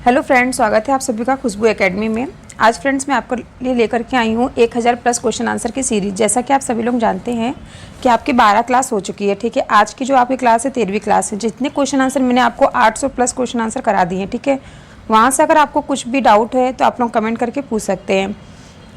Hello friends, स्वागत है आप सभी का खुशबू एकेडमी में। आज फ्रेंड्स मैं आपके लिए लेकर के आई हूँ 1000 प्लस क्वेश्चन आंसर की सीरीज। जैसा कि आप सभी लोग जानते हैं कि आपकी 12 क्लास हो चुकी है, ठीक है। आज की जो आपकी क्लास है 13वीं क्लास है। जितने क्वेश्चन आंसर मैंने आपको 800 प्लस क्वेश्चन आंसर करा दिए हैं, ठीक है। वहाँ से अगर आपको कुछ भी डाउट है तो आप लोग कमेंट करके पूछ सकते हैं।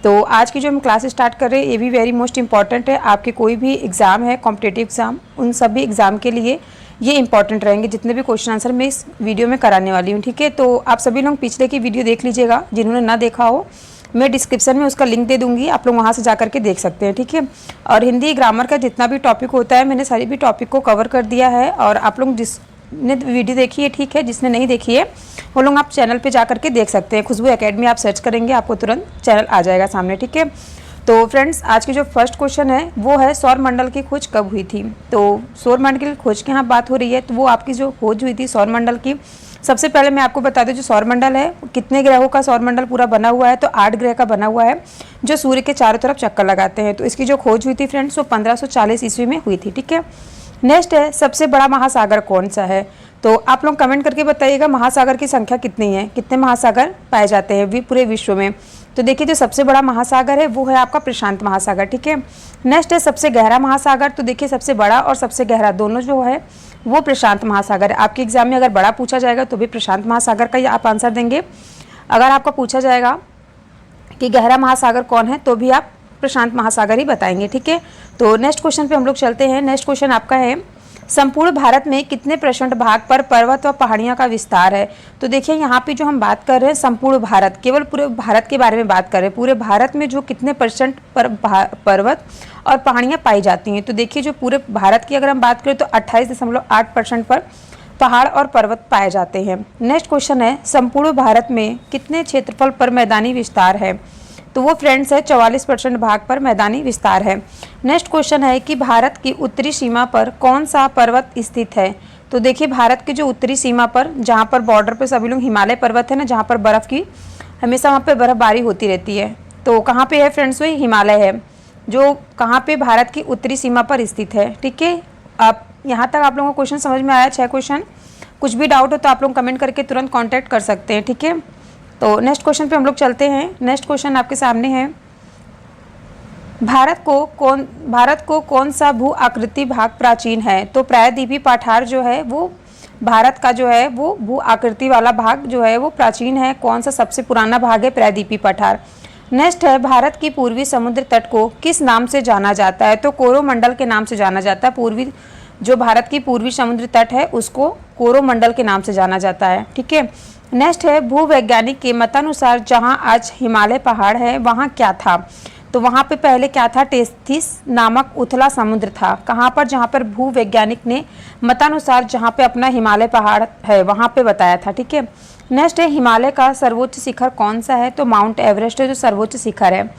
तो आज की जो हम क्लास स्टार्ट कर रहे हैं ये भी वेरी मोस्ट इंपॉर्टेंट है। आपके कोई भी एग्ज़ाम है, कॉम्पिटेटिव एग्ज़ाम, उन सभी एग्ज़ाम के लिए ये इंपॉर्टेंट रहेंगे जितने भी क्वेश्चन आंसर मैं इस वीडियो में कराने वाली हूँ, ठीक है। तो आप सभी लोग पिछले की वीडियो देख लीजिएगा, जिन्होंने ना देखा हो मैं डिस्क्रिप्शन में उसका लिंक दे दूँगी, आप लोग वहाँ से जा करके देख सकते हैं, ठीक है। और हिंदी ग्रामर का जितना भी टॉपिक होता है मैंने सारी भी टॉपिक को कवर कर दिया है। और आप लोग जिसने वीडियो देखी है ठीक है, जिसने नहीं देखी है वो लोग आप चैनल पे जा करके देख सकते हैं। खुशबू एकेडमी आप सर्च करेंगे आपको तुरंत चैनल आ जाएगा सामने, ठीक है। तो फ्रेंड्स आज की जो फर्स्ट क्वेश्चन है वो है सौर मंडल की खोज कब हुई थी। तो सौर मंडल की खोज की यहाँ बात हो रही है, तो वो आपकी जो खोज हुई थी सौर मंडल की, सबसे पहले मैं आपको बता दूं जो सौर मंडल है कितने ग्रहों का सौर मंडल पूरा बना हुआ है, तो 8 ग्रह का बना हुआ है जो सूर्य के चारों तरफ चक्कर लगाते हैं। तो इसकी जो खोज हुई थी फ्रेंड्स वो 1540 ईस्वी में हुई थी, ठीक है। नेक्स्ट है सबसे बड़ा महासागर कौन सा है। तो आप लोग कमेंट करके बताइएगा महासागर की संख्या कितनी है, कितने महासागर पाए जाते हैं पूरे विश्व में। तो देखिए जो सबसे बड़ा महासागर है वो है आपका प्रशांत महासागर, ठीक है। नेक्स्ट है सबसे गहरा महासागर। तो देखिए सबसे बड़ा और सबसे गहरा दोनों जो है वो प्रशांत महासागर है। आपके एग्जाम में अगर बड़ा पूछा जाएगा तो भी प्रशांत महासागर का ही आप आंसर देंगे। अगर आपका पूछा जाएगा कि गहरा महासागर कौन है तो भी आप प्रशांत महासागर ही बताएंगे, ठीक है। तो नेक्स्ट क्वेश्चन पे हम लोग चलते हैं। नेक्स्ट क्वेश्चन आपका है संपूर्ण भारत में कितने % भाग पर पर्वत व पहाड़ियाँ का विस्तार है। तो देखिए यहाँ पे जो हम बात कर रहे हैं संपूर्ण भारत, केवल पूरे भारत के बारे में बात कर रहे हैं। पूरे भारत में जो कितने % पर पर्वत और पहाड़ियाँ पाई जाती हैं। तो देखिए जो पूरे भारत की अगर हम बात करें तो 28.8% पर पहाड़ और पर्वत पाए जाते हैं। नेक्स्ट क्वेश्चन है संपूर्ण भारत में कितने क्षेत्रफल पर मैदानी विस्तार है। तो वो फ्रेंड्स है 44% भाग पर मैदानी विस्तार है। नेक्स्ट क्वेश्चन है कि भारत की उत्तरी सीमा पर कौन सा पर्वत स्थित है। तो देखिए भारत की जो उत्तरी सीमा पर जहाँ पर बॉर्डर पे सभी लोग हिमालय पर्वत है ना, जहाँ पर बर्फ़ की हमेशा वहाँ पे बर्फबारी होती रहती है। तो कहाँ पे है फ्रेंड्स, वही हिमालय है जो कहाँ पे भारत की उत्तरी सीमा पर स्थित है, ठीक है। अब यहाँ तक आप लोगों को क्वेश्चन समझ में आया 6 क्वेश्चन। कुछ भी डाउट हो तो आप लोग कमेंट करके तुरंत कॉन्टैक्ट कर सकते हैं, ठीक है। तो नेक्स्ट क्वेश्चन पे हम लोग चलते हैं। नेक्स्ट क्वेश्चन आपके सामने है भारत को कौन सा भू आकृति भाग प्राचीन है। तो प्रायद्वीपीय पठार जो है वो भारत का जो है वो भू आकृति वाला भाग जो है वो प्राचीन है। कौन सा सबसे पुराना भाग है, प्रायद्वीपीय पठार। नेक्स्ट है भारत की पूर्वी समुद्र तट को किस नाम से जाना जाता है। तो कोरोमंडल के नाम से जाना जाता है। पूर्वी जो भारत की पूर्वी समुद्र तट है उसको कोरोमंडल के नाम से जाना जाता है, ठीक है। नेक्स्ट है भूवैज्ञानिक के मतानुसार जहां आज हिमालय पहाड़ है वहां क्या था। तो वहां पे पहले क्या था, टेथिस नामक उथला समुद्र था। कहां पर, जहां पर भूवैज्ञानिक ने मतानुसार जहां पे अपना हिमालय पहाड़ है वहां पे बताया था, ठीक है। नेक्स्ट है हिमालय का सर्वोच्च शिखर कौन सा है। तो माउंट एवरेस्ट है जो सर्वोच्च शिखर है।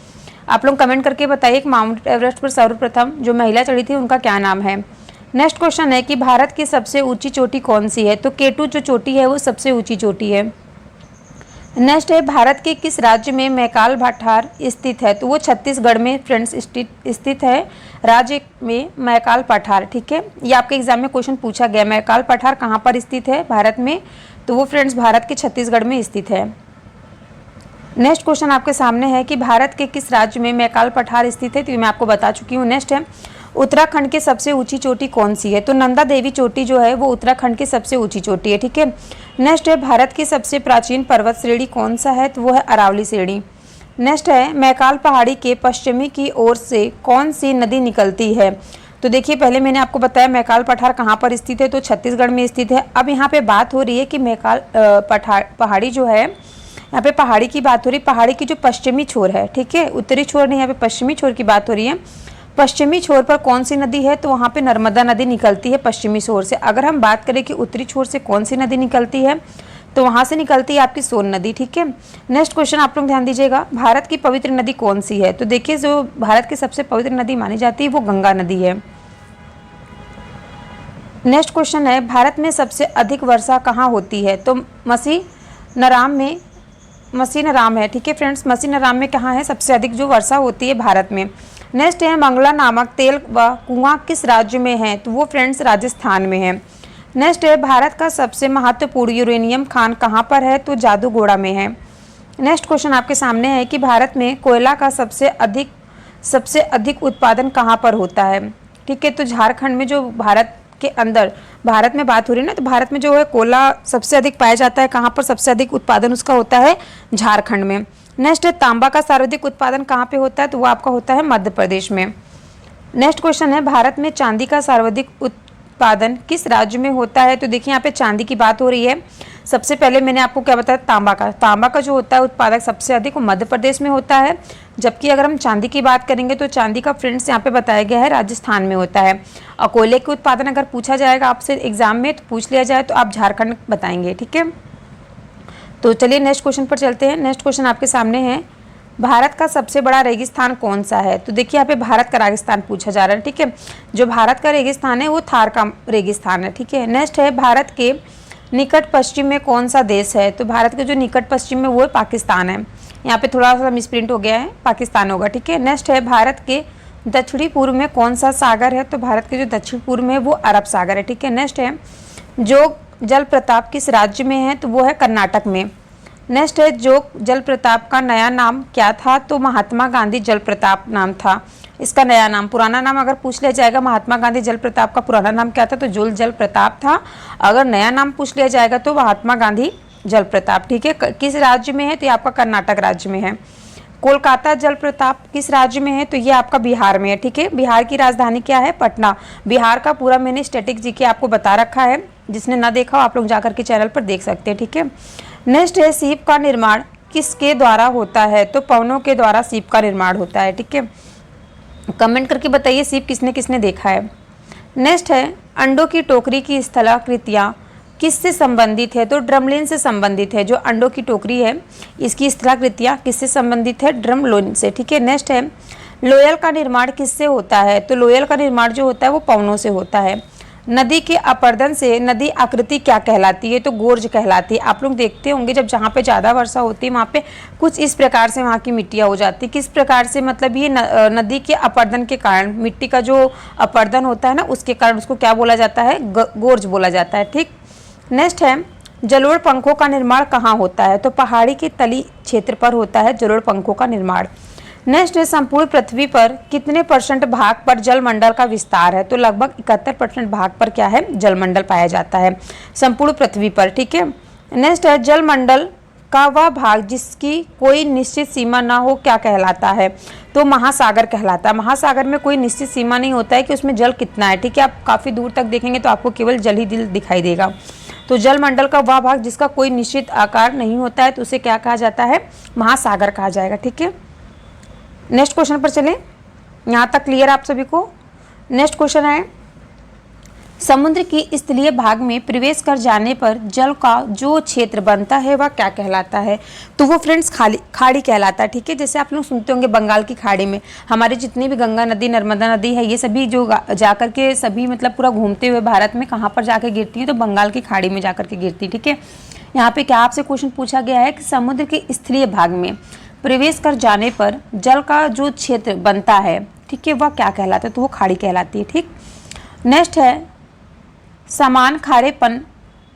आप लोग कमेंट करके बताइए कि माउंट एवरेस्ट पर सर्वप्रथम जो महिला चढ़ी थी उनका क्या नाम है। नेक्स्ट क्वेश्चन है कि भारत की सबसे ऊंची चोटी कौन सी है। तो केटू जो चोटी है वो सबसे ऊंची चोटी है। नेक्स्ट है भारत के किस राज्य में मैकाल पठार स्थित है। तो वो छत्तीसगढ़ में फ्रेंड्स स्थित है, राज्य में मैकाल पठार, ठीक है। ये आपके एग्जाम में क्वेश्चन पूछा गया, मैकाल पठार कहाँ पर स्थित है भारत में। तो वो फ्रेंड्स भारत के छत्तीसगढ़ में स्थित है। नेक्स्ट क्वेश्चन आपके सामने है कि भारत के किस राज्य में मैकाल पठार स्थित है। तो मैं आपको बता चुकी हूँ। नेक्स्ट है उत्तराखंड की सबसे ऊंची चोटी कौन सी है। तो नंदा देवी चोटी जो है वो उत्तराखंड की सबसे ऊंची चोटी है, ठीक है। नेक्स्ट है भारत की सबसे प्राचीन पर्वत श्रेणी कौन सा है। तो वो है अरावली श्रेणी। नेक्स्ट है मैकाल पहाड़ी के पश्चिमी की ओर से कौन सी नदी निकलती है। तो देखिए पहले मैंने आपको बताया मैकाल पठार कहाँ पर स्थित है, तो छत्तीसगढ़ में स्थित है। अब यहाँ पे बात हो रही है कि मैकाल पहाड़ी जो है, यहाँ पे पहाड़ी की बात हो रही है, पहाड़ी की जो पश्चिमी छोर है, ठीक है, उत्तरी छोर नहीं, यहाँ पे पश्चिमी छोर की बात हो रही है। पश्चिमी छोर पर कौन सी नदी है। तो वहाँ पे नर्मदा नदी निकलती है पश्चिमी छोर से। अगर हम बात करें कि उत्तरी छोर से कौन सी नदी निकलती है तो वहाँ से निकलती है आपकी सोन नदी, ठीक है। नेक्स्ट क्वेश्चन आप लोग ध्यान दीजिएगा, भारत की पवित्र नदी कौन सी है। तो देखिए जो भारत की सबसे पवित्र नदी मानी जाती है वो गंगा नदी है। नेक्स्ट क्वेश्चन है भारत में सबसे अधिक वर्षा कहाँ होती है। तो मसीनराम है, ठीक है फ्रेंड्स। मसीनराम में कहाँ है सबसे अधिक जो वर्षा होती है भारत में। नेक्स्ट है मंगला नामक तेल व कुआं किस राज्य में है। तो वो फ्रेंड्स राजस्थान में है। नेक्स्ट है भारत का सबसे महत्वपूर्ण यूरेनियम खान कहाँ पर है, तो जादूगोड़ा में है। नेक्स्ट क्वेश्चन आपके सामने है कि भारत में कोयला का सबसे अधिक उत्पादन कहाँ पर होता है। ठीक है, तो झारखंड में, जो भारत के अंदर, भारत में बात हो रही है ना, तो भारत में जो है कोयला सबसे अधिक पाया जाता है। कहाँ पर सबसे अधिक उत्पादन उसका होता है, झारखंड में। नेक्स्ट है तांबा का सर्वाधिक उत्पादन कहाँ पे होता है, तो वो आपका होता है मध्य प्रदेश में। नेक्स्ट क्वेश्चन है भारत में चांदी का सर्वाधिक उत्पादन किस राज्य में होता है, तो देखिए यहाँ पे चांदी की बात हो रही है। सबसे पहले मैंने आपको क्या बताया, तांबा का जो होता है उत्पादक सबसे अधिक वो मध्य प्रदेश में होता है। जबकि अगर हम चांदी की बात करेंगे तो चांदी का फ्रेंड्स यहाँ पे बताया गया है राजस्थान में होता है। और कोयले के उत्पादन अगर पूछा जाएगा आपसे एग्जाम में, तो पूछ लिया जाए तो आप झारखंड बताएंगे। ठीक है, तो चलिए नेक्स्ट क्वेश्चन पर चलते हैं। नेक्स्ट क्वेश्चन आपके सामने है भारत का सबसे बड़ा रेगिस्तान कौन सा है, तो देखिए यहाँ पे भारत का रेगिस्तान पूछा जा रहा है। ठीक है, जो भारत का रेगिस्तान है वो थार का रेगिस्तान है। ठीक है, नेक्स्ट है भारत के निकट पश्चिम में कौन सा देश है, तो भारत के जो निकट पश्चिम में वो है पाकिस्तान है। यहाँ पे थोड़ा सा मिसप्रिंट हो गया है, पाकिस्तान होगा। ठीक है, नेक्स्ट है भारत के दक्षिणी पूर्व में कौन सा सागर है, तो भारत के जो दक्षिण पूर्व में वो अरब सागर है। ठीक है, नेक्स्ट है जोग जलप्रपात किस राज्य में है, तो वो है कर्नाटक में। नेक्स्ट है जोग जलप्रपात का नया नाम क्या था, तो महात्मा गांधी जलप्रपात नाम था इसका नया नाम। पुराना नाम अगर पूछ लिया जाएगा महात्मा गांधी जलप्रपात का पुराना नाम क्या था, तो जोग जलप्रपात था। अगर नया नाम पूछ लिया जाएगा तो महात्मा गांधी जलप्रपात। ठीक है, किस राज्य में है, तो ये आपका कर्नाटक राज्य में है। कोलकाता जलप्रपात किस राज्य में है, तो ये आपका बिहार में है। ठीक है, बिहार की राजधानी क्या है, पटना। बिहार का पूरा मैंने स्टैटिक जीके आपको बता रखा है, जिसने ना देखा हो आप लोग जाकर के चैनल पर देख सकते हैं। ठीक है, नेक्स्ट है सीप का निर्माण किसके द्वारा होता है, तो पवनों के द्वारा सीप का निर्माण होता है। ठीक है, कमेंट करके बताइए सीप किसने किसने देखा है। नेक्स्ट है अंडों की टोकरी की स्थलाकृतियाँ किससे संबंधित है, तो ड्रमलिन से संबंधित है। जो अंडों की टोकरी है इसकी स्थलाकृतियाँ किससे संबंधित है, ड्रमलिन से। ठीक है, नेक्स्ट है लोयल का निर्माण किससे होता है, तो लोयल का निर्माण जो होता है वो पवनों से होता है। नदी के अपरदन से नदी आकृति क्या कहलाती है, तो गोर्ज कहलाती है। आप लोग देखते होंगे जब जहाँ पे ज़्यादा वर्षा होती है वहाँ पे कुछ इस प्रकार से वहाँ की मिट्टियाँ हो जाती है। किस प्रकार से, मतलब ये नदी के अपरदन के कारण, मिट्टी का जो अपरदन होता है ना उसके कारण उसको क्या बोला जाता है, गोर्ज बोला जाता है। ठीक, नेक्स्ट है जलोढ़ पंखों का निर्माण कहाँ होता है, तो पहाड़ी के तली क्षेत्र पर होता है जलोढ़ पंखों का निर्माण। नेक्स्ट है संपूर्ण पृथ्वी पर कितने % भाग पर जलमंडल का विस्तार है, तो लगभग 71% भाग पर क्या है, जलमंडल पाया जाता है संपूर्ण पृथ्वी पर। ठीक है, नेक्स्ट है जलमंडल का वह भाग जिसकी कोई निश्चित सीमा ना हो क्या कहलाता है, तो महासागर कहलाता है। महासागर में कोई निश्चित सीमा नहीं होता है कि उसमें जल कितना है। ठीक है, आप काफ़ी दूर तक देखेंगे तो आपको केवल जल ही दिल दिखाई देगा। तो जलमंडल का वह भाग जिसका कोई निश्चित आकार नहीं होता है तो उसे क्या कहा जाता है, महासागर कहा जाएगा। ठीक है, नेक्स्ट क्वेश्चन पर चलें, यहाँ तक क्लियर आप सभी को। नेक्स्ट क्वेश्चन है समुद्र की स्थलीय भाग में प्रवेश कर जाने पर जल का जो क्षेत्र बनता है वह क्या कहलाता है, तो वो फ्रेंड्स खाड़ी कहलाता है। ठीक है, जैसे आप लोग सुनते होंगे बंगाल की खाड़ी में हमारे जितनी भी गंगा नदी, नर्मदा नदी है, ये सभी जो जाकर के सभी मतलब पूरा घूमते हुए भारत में कहाँ पर जाकर गिरती है, तो बंगाल की खाड़ी में जाकर के गिरती है। ठीक है, यहाँ पे क्या आपसे क्वेश्चन पूछा गया है कि समुद्र के स्थलीय भाग में प्रवेश कर जाने पर जल का जो क्षेत्र बनता है, ठीक है, वह क्या कहलाता है, तो वो खाड़ी कहलाती है। ठीक, नेक्स्ट है समान खारेपन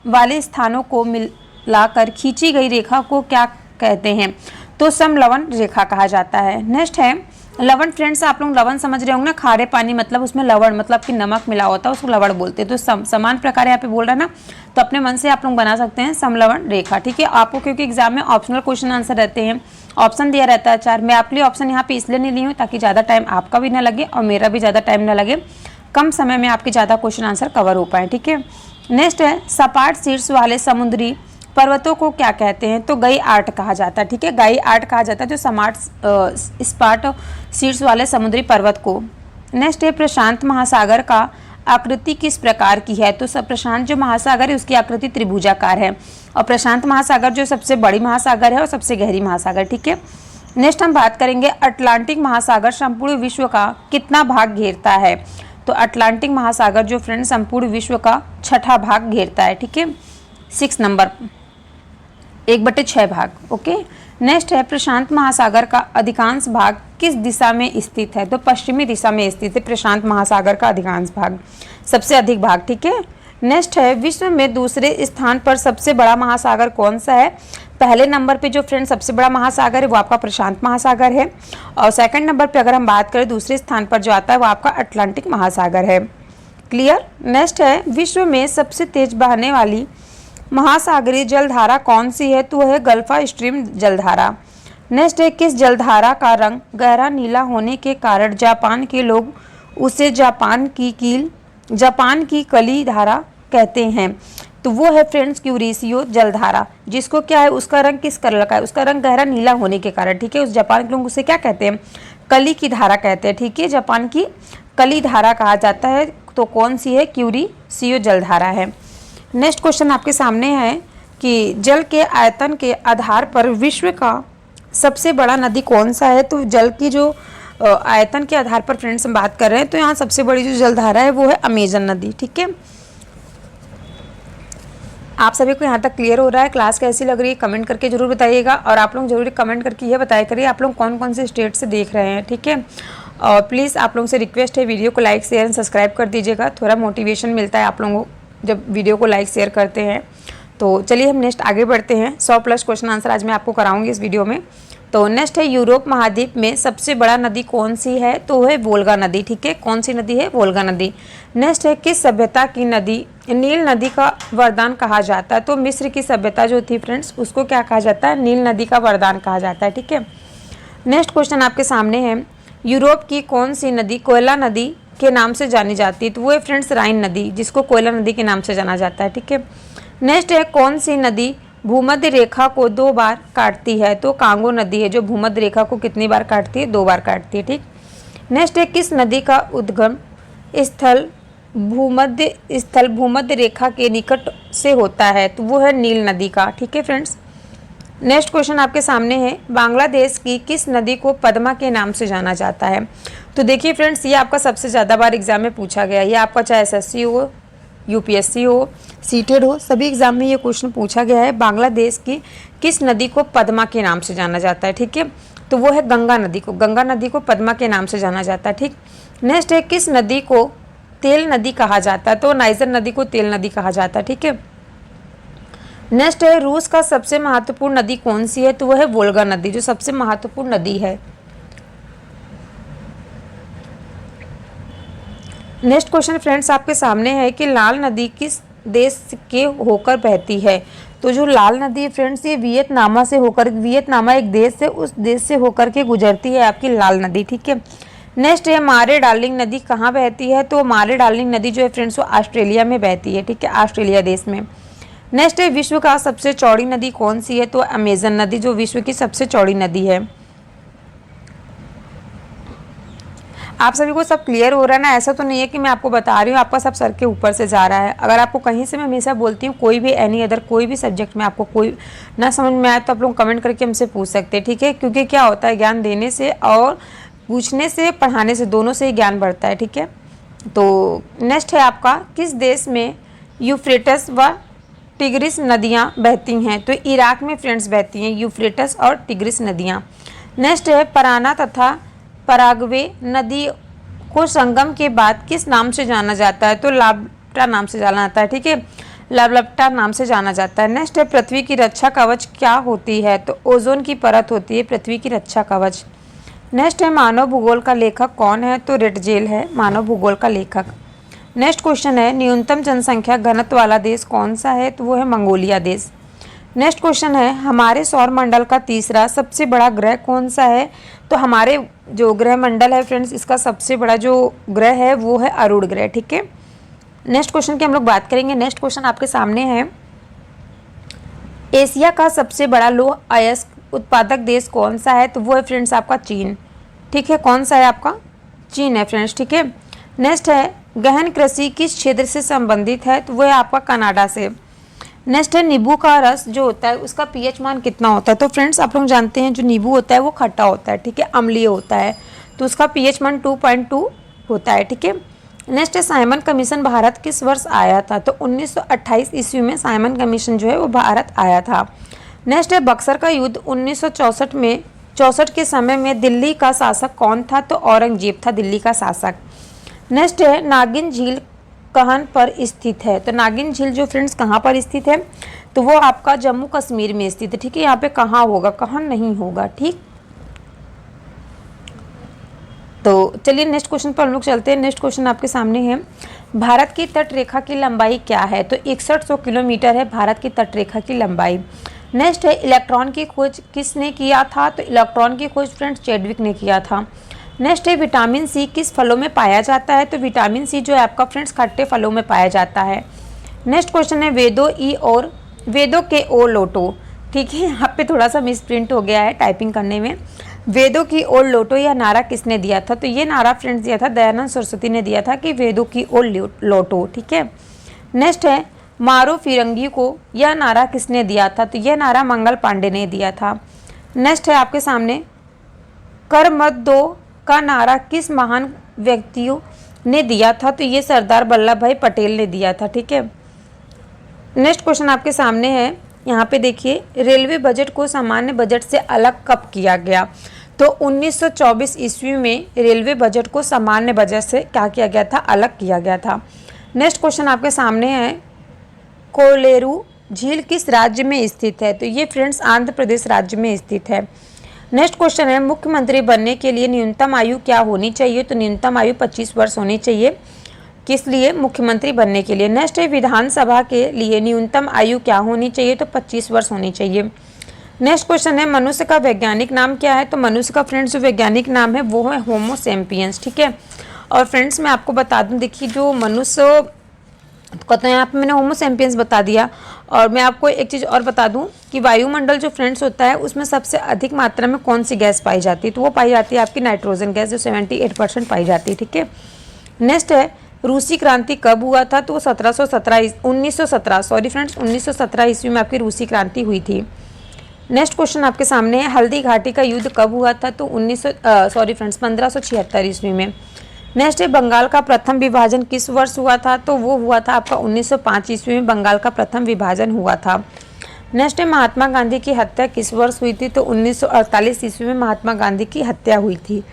वाले स्थानों को मिलाकर खींची गई रेखा को क्या कहते हैं, तो समलवण रेखा कहा जाता है। नेक्स्ट है लवण। फ्रेंड्स आप लोग लवण समझ रहे होंगे ना, खारे पानी मतलब उसमें लवण मतलब कि नमक मिला होता है, उसको लवण बोलते हैं। तो समान प्रकार यहाँ पे बोल रहा है ना, तो अपने मन से आप लोग बना सकते हैं समलवण रेखा। ठीक है, आपको क्योंकि एग्जाम में ऑप्शनल क्वेश्चन आंसर रहते हैं, ऑप्शन दिया रहता है 4। मैं आपके लिए ऑप्शन यहाँ पे इसलिए नहीं ली हूँ ताकि ज़्यादा टाइम आपका भी ना लगे और मेरा भी ज़्यादा टाइम ना लगे, कम समय में आपके ज़्यादा क्वेश्चन आंसर कवर हो पाए। ठीक है, नेक्स्ट है सपाट शीर्ष वाले समुद्री पर्वतों को क्या कहते हैं, तो गई आर्ट कहा जाता है। ठीक है, गई आर्ट कहा जाता है जो सपाट शीर्ष वाले समुद्री पर्वत को। नेक्स्ट है प्रशांत महासागर का आकृति किस प्रकार की है, तो प्रशांत जो महासागर है उसकी आकृति त्रिभुजाकार है और प्रशांत महासागर जो सबसे बड़ी महासागर है और सबसे गहरी महासागर। ठीक है, नेक्स्ट हम बात करेंगे अटलांटिक महासागर संपूर्ण विश्व का कितना भाग घेरता है, तो अटलांटिक महासागर जो फ्रेंड संपूर्ण विश्व का 6ठा भाग घेरता है। ठीक है, 6 नंबर 1/6 भाग। ओके, नेक्स्ट है प्रशांत महासागर का अधिकांश भाग किस दिशा में स्थित है, तो पश्चिमी दिशा में स्थित है प्रशांत महासागर का अधिकांश भाग, सबसे अधिक भाग। ठीक है, नेक्स्ट है विश्व में दूसरे स्थान पर सबसे बड़ा महासागर कौन सा है। पहले नंबर पे जो फ्रेंड सबसे बड़ा महासागर है वो आपका प्रशांत महासागर है, और सेकंड नंबर पे अगर हम बात करें दूसरे स्थान पर जो आता है वो आपका अटलांटिक महासागर है। क्लियर। नेक्स्ट है विश्व में सबसे तेज बहने वाली महासागरीय जलधारा कौन सी है, तो है गल्फा स्ट्रीम जलधारा। नेक्स्ट है किस जलधारा का रंग गहरा नीला होने के कारण जापान के लोग उसे जापान की कली धारा कहते हैं, तो वो है फ्रेंड्स क्यूरिसियो जलधारा, जिसको क्या है उसका रंग किस कलर का है, उसका रंग गहरा नीला होने के कारण, ठीक है। उस जापान के लोग उसे क्या कहते हैं, कली की धारा कहते हैं, ठीक है। जापान की कली धारा कहा जाता है, तो कौन सी है, क्यूरिसियो जलधारा है। नेक्स्ट क्वेश्चन आपके सामने है कि जल के आयतन के आधार पर विश्व का सबसे बड़ा नदी कौन सा है, तो जल की जो आयतन के आधार पर फ्रेंड्स हम बात कर रहे हैं, तो यहाँ सबसे बड़ी जो जलधारा है वो है अमेजन नदी, ठीक है। आप सभी को यहाँ तक क्लियर हो रहा है। क्लास कैसी लग रही है कमेंट करके जरूर बताइएगा, और आप लोग जरूर कमेंट करके ये बताया करिए आप लोग कौन कौन से स्टेट से देख रहे हैं, ठीक है। और प्लीज़ आप लोगों से रिक्वेस्ट है वीडियो को लाइक शेयर एंड सब्सक्राइब कर दीजिएगा, थोड़ा मोटिवेशन मिलता है आप लोगों को जब वीडियो को लाइक शेयर करते हैं। तो चलिए हम नेक्स्ट आगे बढ़ते हैं। 100+ क्वेश्चन आंसर आज मैं आपको कराऊंगी इस वीडियो में। तो नेक्स्ट है यूरोप महाद्वीप में सबसे बड़ा नदी कौन सी है, तो है वोल्गा नदी, ठीक है। कौन सी नदी है, वोल्गा नदी। नेक्स्ट है किस सभ्यता की नदी नील नदी का वरदान कहा जाता है, तो मिस्र की सभ्यता जो थी फ्रेंड्स उसको क्या कहा जाता है, नील नदी का वरदान कहा जाता है, ठीक है। नेक्स्ट क्वेश्चन आपके सामने है यूरोप की कौन सी नदी कोयला नदी के नाम से जानी जाती है, तो वो है फ्रेंड्स राइन नदी, जिसको कोयला नदी के नाम से जाना जाता है, ठीक है। नेक्स्ट है कौन सी नदी भूमध्य रेखा को 2 बार काटती है, तो कांगो नदी है जो भूमध्य रेखा को कितनी बार काटती है, 2 बार काटती है, ठीक। नेक्स्ट है किस नदी का उद्गम स्थल भूमध्य रेखा के निकट से होता है, तो वो है नील नदी का, ठीक है फ्रेंड्स। नेक्स्ट क्वेश्चन आपके सामने है बांग्लादेश की किस नदी को पद्मा के नाम से जाना जाता है, तो देखिए फ्रेंड्स ये आपका सबसे ज़्यादा बार एग्जाम में पूछा गया है। ये आपका चाहे SSC हो, UPSC हो, सीटेड हो, सभी एग्जाम में ये क्वेश्चन पूछा गया है। बांग्लादेश की किस नदी को पद्मा के नाम से जाना जाता है, ठीक है, तो वो है गंगा नदी को पद्मा के नाम से जाना जाता है, ठीक। नेक्स्ट है किस नदी को तेल नदी कहा जाता है, तो नाइजर नदी को तेल नदी कहा जाता है, ठीक है। नेक्स्ट है रूस का सबसे महत्वपूर्ण नदी कौन सी है, तो वो है वोल्गा नदी जो सबसे महत्वपूर्ण नदी है। नेक्स्ट क्वेश्चन फ्रेंड्स आपके सामने है कि लाल नदी किस देश के होकर बहती है, तो जो लाल नदी है फ्रेंड्स ये वियतनामा एक देश है, उस देश से होकर के गुजरती है आपकी लाल नदी, ठीक है। नेक्स्ट है मारे डार्लिंग नदी कहाँ बहती है, तो मारे डार्लिंग नदी जो है फ्रेंड्स वो ऑस्ट्रेलिया में बहती है, ठीक है, ऑस्ट्रेलिया देश में। नेक्स्ट है विश्व का सबसे चौड़ी नदी कौन सी है, तो अमेजन नदी जो विश्व की सबसे चौड़ी नदी है। आप सभी को सब क्लियर हो रहा है ना, ऐसा तो नहीं है कि मैं आपको बता रही हूँ आपका सब सर के ऊपर से जा रहा है। अगर आपको कहीं से मैं हमेशा बोलती हूँ कोई भी एनी अदर कोई भी सब्जेक्ट में आपको कोई ना समझ में आए तो आप लोग कमेंट करके हमसे पूछ सकते हैं, ठीक है, क्योंकि क्या होता है ज्ञान देने से और पूछने से पढ़ाने से दोनों से ही ज्ञान बढ़ता है, ठीक है। तो नेक्स्ट है आपका किस देश में यूफ्रेटस व टिग्रिस नदियाँ बहती हैं, तो इराक में फ्रेंड्स बहती हैं यूफ्रेटस और टिग्रिस नदियाँ। नेक्स्ट है पराना तथा पराग्वे नदी को संगम के बाद किस नाम से जाना जाता है, तो लाब्टा नाम से जाना जाता है, ठीक है, लाब्टा नाम से जाना जाता है। नेक्स्ट है पृथ्वी की रक्षा कवच क्या होती है, तो ओजोन की परत होती है पृथ्वी की रक्षा कवच। नेक्स्ट है मानव भूगोल का लेखक कौन है, तो रिटजेल है मानव भूगोल का लेखक। नेक्स्ट क्वेश्चन है न्यूनतम जनसंख्या घनत्व वाला देश कौन सा है, तो वो है मंगोलिया देश। नेक्स्ट क्वेश्चन है हमारे सौर मंडल का तीसरा सबसे बड़ा ग्रह कौन सा है, तो हमारे जो ग्रह मंडल है फ्रेंड्स इसका सबसे बड़ा जो ग्रह है वो है अरुण ग्रह, ठीक है। नेक्स्ट क्वेश्चन की हम लोग बात करेंगे। नेक्स्ट क्वेश्चन आपके सामने है एशिया का सबसे बड़ा लौह अयस्क उत्पादक देश कौन सा है, तो वो है फ्रेंड्स आपका चीन, ठीक है। कौन सा है आपका, चीन है फ्रेंड्स, ठीक है। नेक्स्ट है गहन कृषि किस क्षेत्र से संबंधित है, तो वो है आपका कनाडा से। नेक्स्ट है नींबू का रस जो होता है उसका pH मान कितना होता है, तो फ्रेंड्स आप लोग जानते हैं जो नींबू होता है वो खट्टा होता है, ठीक है, अम्लीय होता है, तो उसका pH मान 2.2 होता है, ठीक है। नेक्स्ट है साइमन कमीशन भारत किस वर्ष आया था, तो 1928 ईस्वी में साइमन कमीशन जो है वो भारत आया था। नेक्स्ट है बक्सर का युद्ध 1964 के समय में दिल्ली का शासक कौन था, तो औरंगजेब था दिल्ली का शासक। नेक्स्ट है नागिन झील कहन पर स्थित है? तो नागिन झील जो फ्रेंड्स कहाँ पर स्थित है? तो वो आपका जम्मू कश्मीर में स्थित है, ठीक है। यहाँ पे कहाँ होगा, कहन नहीं होगा, ठीक। तो चलिए नेक्स्ट क्वेश्चन पर हम लोग चलते हैं। नेक्स्ट क्वेश्चन आपके सामने है, भारत की तट रेखा की लंबाई क्या है? तो 6100 किलोमीटर है भारत की तट रेखा की लंबाई। नेक्स्ट है, इलेक्ट्रॉन की खोज किसने किया था? तो इलेक्ट्रॉन की खोज फ्रेंड्स चैडविक ने किया था। नेक्स्ट है, विटामिन सी किस फलों में पाया जाता है? तो विटामिन सी जो है आपका फ्रेंड्स खट्टे फलों में पाया जाता है। नेक्स्ट क्वेश्चन है, वेदों के ओ लोटो, ठीक है। यहाँ पे थोड़ा सा मिसप्रिंट हो गया है टाइपिंग करने में। वेदों की ओर लोटो यह नारा किसने दिया था? तो ये नारा फ्रेंड्स दिया था दयानंद सरस्वती ने दिया था कि वेदों की ओर लोटो, ठीक है। नेक्स्ट है, मारो फिरंगी को यह नारा किसने दिया था? तो यह नारा मंगल पांडे ने दिया था। नेक्स्ट है आपके सामने, कर मत दो का नारा किस महान व्यक्तियों ने दिया था? तो ये सरदार वल्लभ भाई पटेल ने दिया था, ठीक है। नेक्स्ट क्वेश्चन आपके सामने है, यहाँ पे देखिए, रेलवे बजट को सामान्य बजट से अलग कब किया गया? तो 1924 ईस्वी में रेलवे बजट को सामान्य बजट से क्या किया गया था? अलग किया गया था। नेक्स्ट क्वेश्चन आपके सामने है, कोलेरू झील किस राज्य में स्थित है? तो ये फ्रेंड्स आंध्र प्रदेश राज्य में स्थित है। नेक्स्ट क्वेश्चन है, मुख्यमंत्री बनने के लिए न्यूनतम आयु क्या होनी चाहिए? तो न्यूनतम आयु 25 वर्ष होनी चाहिए। किस लिए? मुख्यमंत्री बनने के लिए। नेक्स्ट है, विधानसभा के लिए न्यूनतम आयु क्या होनी चाहिए? तो 25 वर्ष होनी चाहिए। नेक्स्ट क्वेश्चन है, मनुष्य का वैज्ञानिक नाम क्या है? तो मनुष्य का फ्रेंड्स जो वैज्ञानिक नाम है वो है होमो सैपियंस, ठीक है। और फ्रेंड्स मैं आपको बता दूं, देखिए जो मनुष्य कहते हैं, यहाँ पे मैंने होमो सैपियंस बता दिया। और मैं आपको एक चीज़ और बता दूं कि वायुमंडल जो फ्रेंड्स होता है उसमें सबसे अधिक मात्रा में कौन सी गैस पाई जाती है? तो वो पाई जाती है आपकी नाइट्रोजन गैस, जो 78% पाई जाती है, ठीक है। नेक्स्ट है, रूसी क्रांति कब हुआ था? तो 1917 ईस्वी में आपकी रूसी क्रांति हुई थी। नेक्स्ट क्वेश्चन आपके सामने है, हल्दी घाटी का युद्ध कब हुआ था? तो 1576 ईस्वी में। नेक्स्ट है, बंगाल का प्रथम विभाजन किस वर्ष हुआ था? तो वो हुआ था आपका 1905 ईस्वी में बंगाल का प्रथम विभाजन हुआ था। नेक्स्ट है, महात्मा गांधी की हत्या किस वर्ष हुई थी? तो 1948 ईस्वी में महात्मा गांधी की हत्या हुई थी।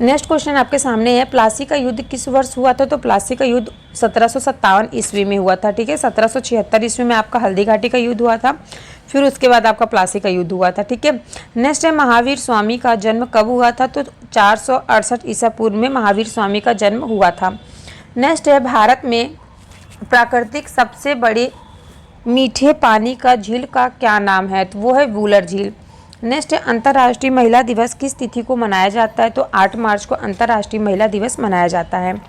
नेक्स्ट क्वेश्चन आपके सामने है, प्लासी का युद्ध किस वर्ष हुआ था? तो प्लासी का युद्ध 1757 ईस्वी में हुआ था, ठीक है। 1776 ईस्वी में आपका हल्दी घाटी का युद्ध हुआ था, फिर उसके बाद आपका प्लासी का युद्ध हुआ था, ठीक है। नेक्स्ट है, महावीर स्वामी का जन्म कब हुआ था? तो 468 ईसा पूर्व में महावीर स्वामी का जन्म हुआ था। नेक्स्ट है, भारत में प्राकृतिक सबसे बड़े मीठे पानी का झील का क्या नाम है? तो वो है वूलर झील। नेक्स्ट है, अंतर्राष्ट्रीय महिला दिवस किस तिथि को मनाया जाता है? तो 8 मार्च को अंतर्राष्ट्रीय महिला दिवस मनाया जाता है।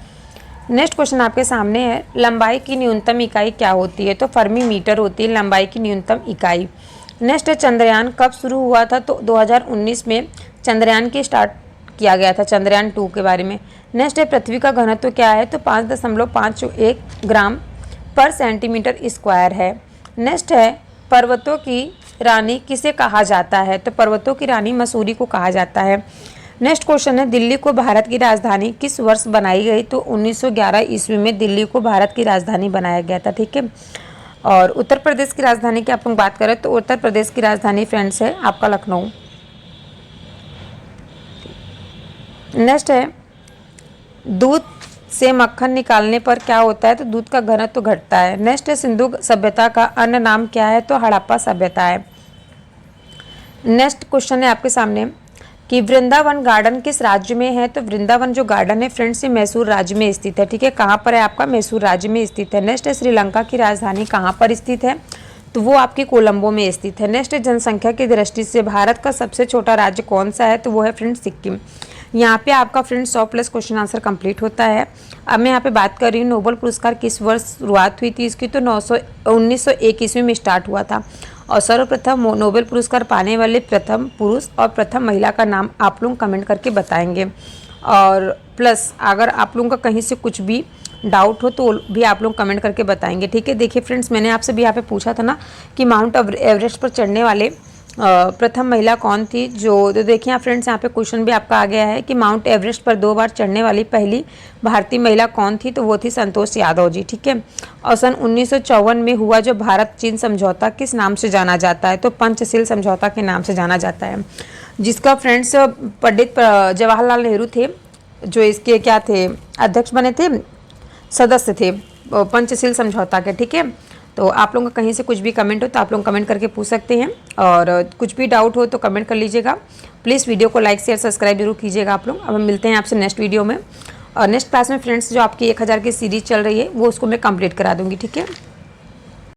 नेक्स्ट क्वेश्चन आपके सामने है, लंबाई की न्यूनतम इकाई क्या होती है? तो फर्मी मीटर होती है लंबाई की न्यूनतम इकाई। नेक्स्ट है, चंद्रयान कब शुरू हुआ था? तो 2019 में चंद्रयान की स्टार्ट किया गया था, चंद्रयान 2 के बारे में। नेक्स्ट है, पृथ्वी का घनत्व क्या है? तो 5.51 ग्राम पर सेंटीमीटर स्क्वायर है। नेक्स्ट है, पर्वतों की रानी किसे कहा जाता है? तो पर्वतों की रानी मसूरी को कहा जाता है। नेक्स्ट क्वेश्चन है, दिल्ली को भारत की राजधानी किस वर्ष बनाई गई? तो 1911 ईस्वी में दिल्ली को भारत की राजधानी बनाया गया था, ठीक है। और उत्तर प्रदेश की राजधानी की आप लोग बात करें तो उत्तर प्रदेश की राजधानी फ्रेंड्स है आपका लखनऊ। नेक्स्ट है, दूध से मक्खन निकालने पर क्या होता है? तो दूध का घनत्व घटता है। नेक्स्ट है, सिंधु सभ्यता का अन्य नाम क्या है? तो हड़प्पा सभ्यता है। नेक्स्ट क्वेश्चन है आपके सामने कि वृंदावन गार्डन किस राज्य में है? तो वृंदावन जो गार्डन है फ्रेंड्स ये मैसूर राज्य में स्थित है, ठीक है। कहाँ पर है? आपका मैसूर राज्य में स्थित है। नेक्स्ट है, श्रीलंका की राजधानी कहाँ पर स्थित है? तो वो आपकी कोलंबो में स्थित है। नेक्स्ट है, जनसंख्या की दृष्टि से भारत का सबसे छोटा राज्य कौन सा है? तो वो है फ्रेंड्स सिक्किम। यहाँ पे आपका फ्रेंड्स 100+ क्वेश्चन आंसर कंप्लीट होता है। अब मैं यहाँ पे बात कर रही हूँ नोबेल पुरस्कार किस वर्ष शुरुआत हुई थी इसकी? तो 1901 ईस्वी में स्टार्ट हुआ था। और सर्वप्रथम नोबेल पुरस्कार पाने वाले प्रथम पुरुष और प्रथम महिला का नाम आप लोग कमेंट करके बताएंगे। और प्लस अगर आप लोगों का कहीं से कुछ भी डाउट हो तो भी आप लोग कमेंट करके बताएंगे, ठीक है। देखिए फ्रेंड्स, मैंने आपसे भी यहाँ पे पूछा था ना कि माउंट एवरेस्ट पर चढ़ने वाले प्रथम महिला कौन थी? जो तो देखिए यहाँ फ्रेंड्स, यहाँ पे क्वेश्चन भी आपका आ गया है कि माउंट एवरेस्ट पर 2 बार चढ़ने वाली पहली भारतीय महिला कौन थी? तो वो थी संतोष यादव जी, ठीक है। और सन 1954 में हुआ जो भारत चीन समझौता किस नाम से जाना जाता है? तो पंचशील समझौता के नाम से जाना जाता है। जिसका फ्रेंड्स पंडित जवाहरलाल नेहरू थे, जो इसके क्या थे, अध्यक्ष बने थे, सदस्य थे पंचशील समझौता के। ठीक है, तो आप लोगों का कहीं से कुछ भी कमेंट हो तो आप लोग कमेंट करके पूछ सकते हैं, और कुछ भी डाउट हो तो कमेंट कर लीजिएगा। प्लीज़ वीडियो को लाइक शेयर सब्सक्राइब जरूर कीजिएगा आप लोग। अब हम मिलते हैं आपसे नेक्स्ट वीडियो में, और नेक्स्ट क्लास में फ्रेंड्स जो आपकी 1000 की सीरीज चल रही है वो उसको मैं कंप्लीट करा दूँगी। ठीक है।